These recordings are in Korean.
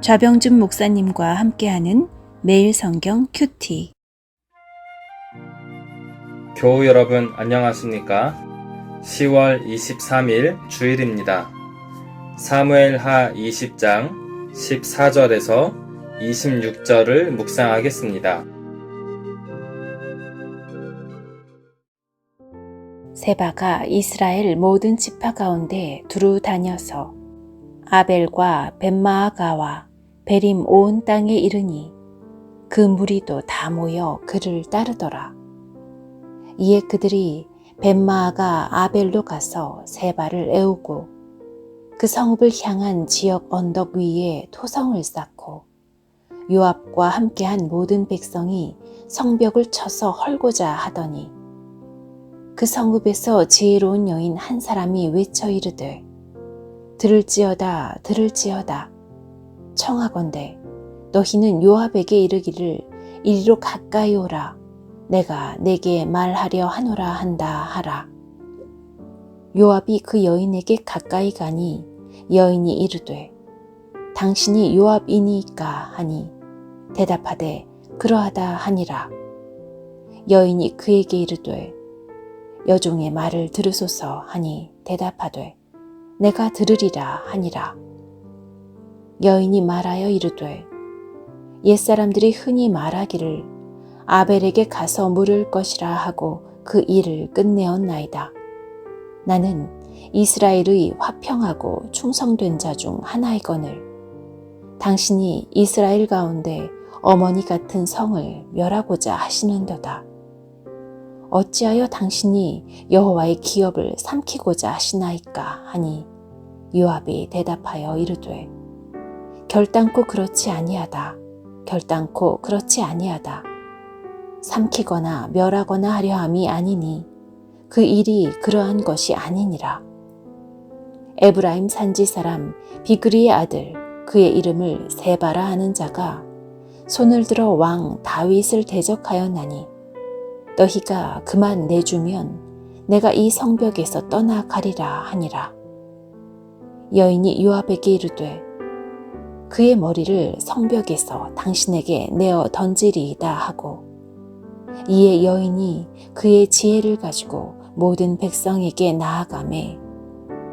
좌병준 목사님과 함께하는 매일 성경 큐티. 교우 여러분 안녕하십니까? 10월 23일 주일입니다. 사무엘하 20장 14절에서 26절을 묵상하겠습니다. 세바가 이스라엘 모든 지파 가운데 두루 다녀서 아벨과 벳마아가와 베림 온 땅에 이르니 그 무리도 다 모여 그를 따르더라. 이에 그들이 벳마아가 아벨로 가서 세바를 애우고 그 성읍을 향한 지역 언덕 위에 토성을 쌓고 요압과 함께한 모든 백성이 성벽을 쳐서 헐고자 하더니 그 성읍에서 지혜로운 여인 한 사람이 외쳐 이르되 들을지어다 들을지어다 청하건대 너희는 요압에게 이르기를 이리로 가까이 오라 내가 내게 말하려 하노라 한다 하라. 요압이 그 여인에게 가까이 가니 여인이 이르되 당신이 요압이니까 하니 대답하되 그러하다 하니라. 여인이 그에게 이르되 여종의 말을 들으소서 하니 대답하되 내가 들으리라 하니라. 여인이 말하여 이르되 옛사람들이 흔히 말하기를 아벨에게 가서 물을 것이라 하고 그 일을 끝내었나이다. 나는 이스라엘의 화평하고 충성된 자 중 하나이거늘 당신이 이스라엘 가운데 어머니 같은 성을 멸하고자 하시는도다. 어찌하여 당신이 여호와의 기업을 삼키고자 하시나이까 하니 요압이 대답하여 이르되 결단코 그렇지 아니하다. 결단코 그렇지 아니하다. 삼키거나 멸하거나 하려 함이 아니니 그 일이 그러한 것이 아니니라. 에브라임 산지 사람 비그리의 아들 그의 이름을 세바라 하는 자가 손을 들어 왕 다윗을 대적하였나니 너희가 그만 내주면 내가 이 성벽에서 떠나가리라 하니라. 여인이 요압에게 이르되 그의 머리를 성벽에서 당신에게 내어 던지리이다 하고 이에 여인이 그의 지혜를 가지고 모든 백성에게 나아가매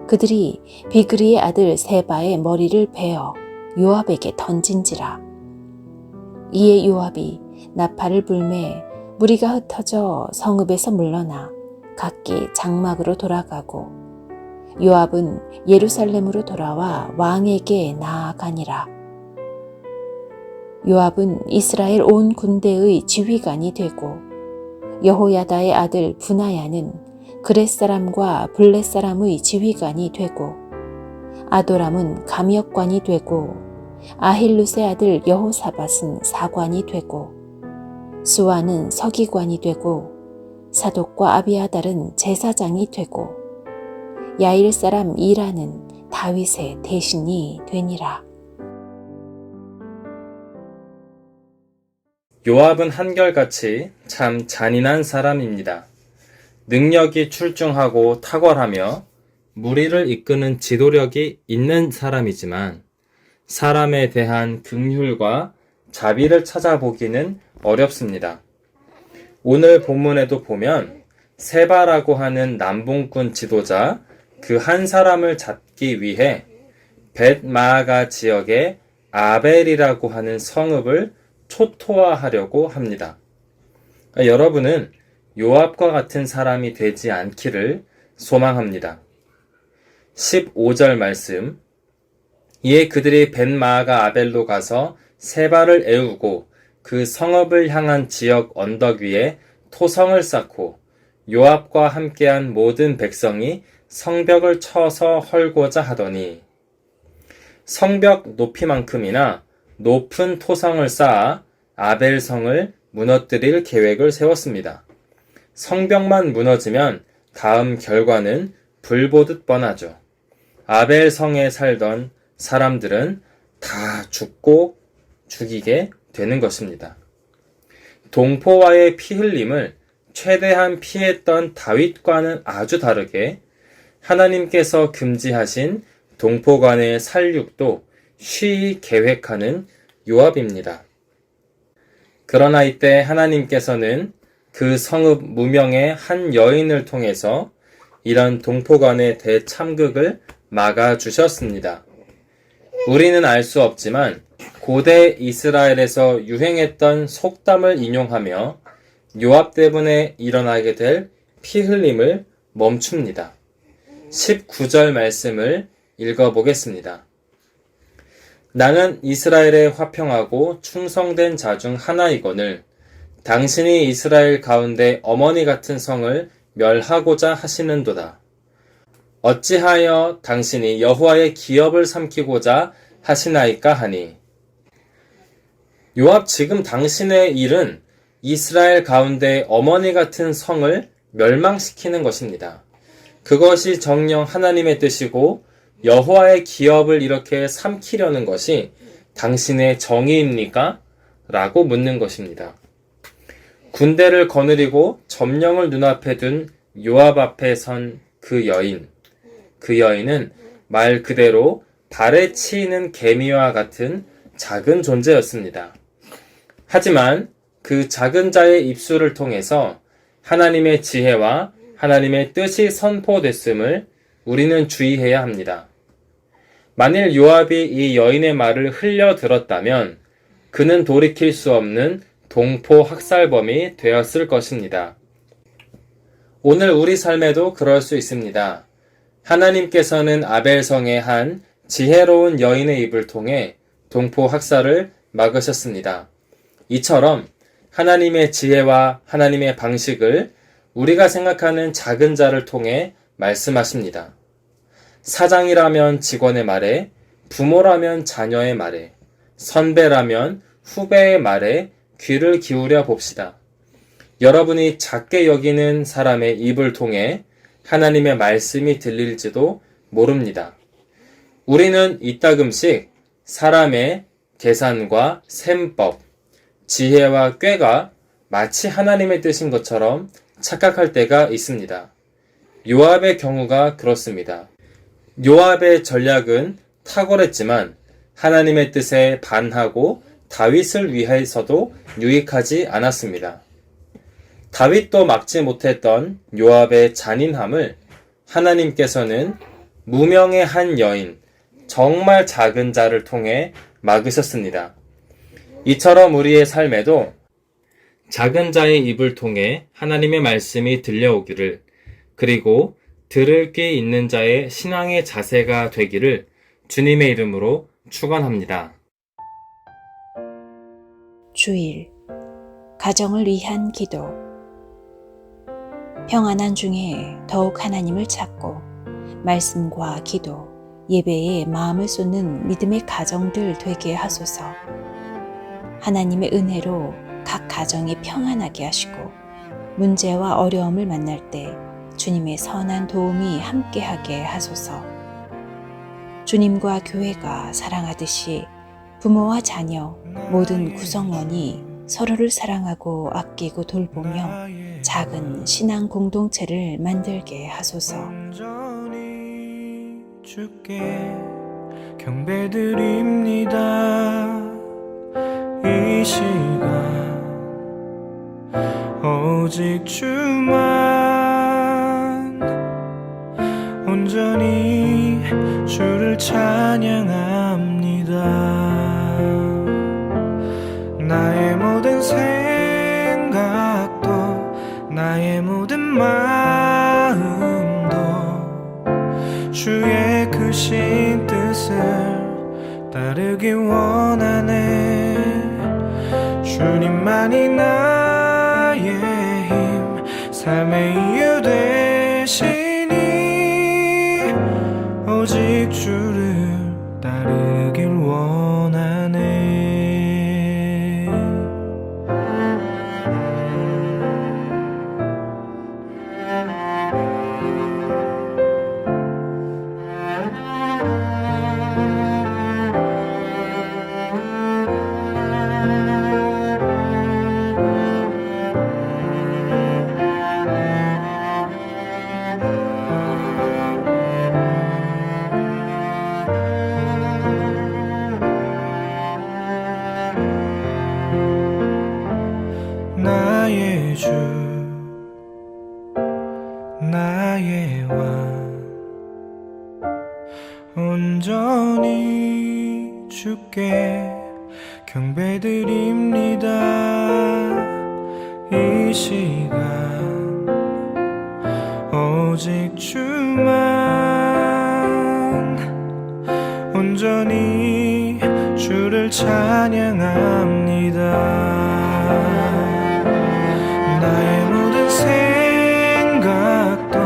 그들이 비그리의 아들 세바의 머리를 베어 요압에게 던진지라. 이에 요압이 나팔을 불매 무리가 흩어져 성읍에서 물러나 각기 장막으로 돌아가고 요압은 예루살렘으로 돌아와 왕에게 나아가니라. 요압은 이스라엘 온 군대의 지휘관이 되고 여호야다의 아들 브나야는 그렛 사람과 블렛 사람의 지휘관이 되고 아도람은 감역관이 되고 아힐룻의 아들 여호사밧은 사관이 되고 수아는 서기관이 되고 사독과 아비아달은 제사장이 되고 야일 사람 이라는 다윗의 대신이 되니라. 요압은 한결같이 참 잔인한 사람입니다. 능력이 출중하고 탁월하며 무리를 이끄는 지도력이 있는 사람이지만 사람에 대한 긍휼과 자비를 찾아보기는 어렵습니다. 오늘 본문에도 보면 세바라고 하는 남봉꾼 지도자 그 한 사람을 잡기 위해 벳마아가 지역의 아벨이라고 하는 성읍을 초토화하려고 합니다. 여러분은 요압과 같은 사람이 되지 않기를 소망합니다. 15절 말씀 이에 그들이 벳마아가 아벨로 가서 세바를 애우고 그 성읍을 향한 지역 언덕 위에 토성을 쌓고 요압과 함께한 모든 백성이 성벽을 쳐서 헐고자 하더니 성벽 높이만큼이나 높은 토성을 쌓아 아벨성을 무너뜨릴 계획을 세웠습니다. 성벽만 무너지면 다음 결과는 불보듯 뻔하죠. 아벨성에 살던 사람들은 다 죽고 죽이게 되는 것입니다. 동포와의 피 흘림을 최대한 피했던 다윗과는 아주 다르게 하나님께서 금지하신 동포 간의 살육도 쉬이 계획하는 요압입니다. 그러나 이때 하나님께서는 그 성읍 무명의 한 여인을 통해서 이런 동포간의 대참극을 막아주셨습니다. 우리는 알 수 없지만 고대 이스라엘에서 유행했던 속담을 인용하며 요압 때문에 일어나게 될 피 흘림을 멈춥니다. 19절 말씀을 읽어보겠습니다. 나는 이스라엘에 화평하고 충성된 자 중 하나이거늘 당신이 이스라엘 가운데 어머니 같은 성을 멸하고자 하시는도다. 어찌하여 당신이 여호와의 기업을 삼키고자 하시나이까 하니. 요압 지금 당신의 일은 이스라엘 가운데 어머니 같은 성을 멸망시키는 것입니다. 그것이 정녕 하나님의 뜻이고 여호와의 기업을 이렇게 삼키려는 것이 당신의 정의입니까? 라고 묻는 것입니다. 군대를 거느리고 점령을 눈앞에 둔 요압 앞에 선 그 여인. 그 여인은 말 그대로 발에 치이는 개미와 같은 작은 존재였습니다. 하지만 그 작은 자의 입술을 통해서 하나님의 지혜와 하나님의 뜻이 선포됐음을 우리는 주의해야 합니다. 만일 요압이 이 여인의 말을 흘려 들었다면 그는 돌이킬 수 없는 동포 학살범이 되었을 것입니다. 오늘 우리 삶에도 그럴 수 있습니다. 하나님께서는 아벨성의 한 지혜로운 여인의 입을 통해 동포 학살을 막으셨습니다. 이처럼 하나님의 지혜와 하나님의 방식을 우리가 생각하는 작은 자를 통해 말씀하십니다. 사장이라면 직원의 말에, 부모라면 자녀의 말에, 선배라면 후배의 말에 귀를 기울여 봅시다. 여러분이 작게 여기는 사람의 입을 통해 하나님의 말씀이 들릴지도 모릅니다. 우리는 이따금씩 사람의 계산과 셈법, 지혜와 꾀가 마치 하나님의 뜻인 것처럼 착각할 때가 있습니다. 요압의 경우가 그렇습니다. 요압의 전략은 탁월했지만 하나님의 뜻에 반하고 다윗을 위해서도 유익하지 않았습니다. 다윗도 막지 못했던 요압의 잔인함을 하나님께서는 무명의 한 여인, 정말 작은 자를 통해 막으셨습니다. 이처럼 우리의 삶에도 작은 자의 입을 통해 하나님의 말씀이 들려오기를, 그리고 들을 귀 있는 자의 신앙의 자세가 되기를 주님의 이름으로 축원합니다. 주일 가정을 위한 기도. 평안한 중에 더욱 하나님을 찾고 말씀과 기도, 예배에 마음을 쏟는 믿음의 가정들 되게 하소서. 하나님의 은혜로 각 가정이 평안하게 하시고 문제와 어려움을 만날 때 주님의 선한 도움이 함께하게 하소서. 주님과 교회가 사랑하듯이 부모와 자녀, 모든 구성원이 서로를 사랑하고 아끼고 돌보며 작은 신앙 공동체를 만들게 하소서. 온전히 주께 경배드립니다. 이 시간 오직 주만 온전히 주를 찬양합니다. 나의 모든 생각도 나의 모든 마음도 주의 크신 뜻을 따르기 원하네. 주님만이 나의 힘, 삶의 이유 되시니 오직 주를 따르길 원하네. 경배드립니다. 이 시간 오직 주만 온전히 주를 찬양합니다. 나의 모든 생각도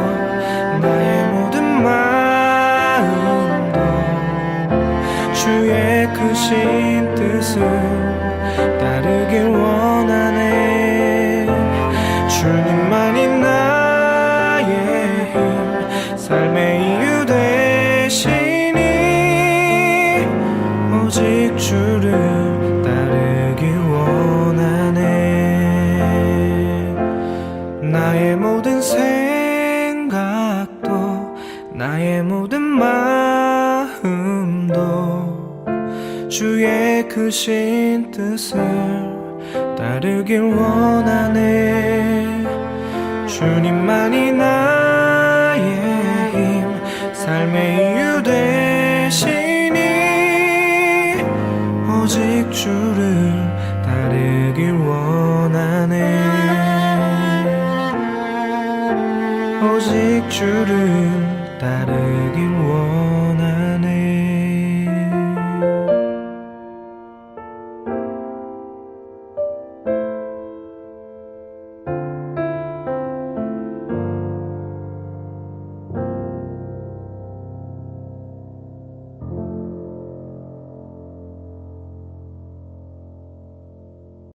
나의 모든 마음도 주의 크신 뜻을 따르길 원하네. 주님만이 나의 힘 삶의 이유 되시니 오직 주를 따르길 원하네. 나의 모든 생각도 나의 모든 마음도 주의 크신 뜻을 따르길 원하네. 주님만이 나의 힘 삶의 이유 되시니 오직 주를 따르길 원하네. 오직 주를 따르길 원하네.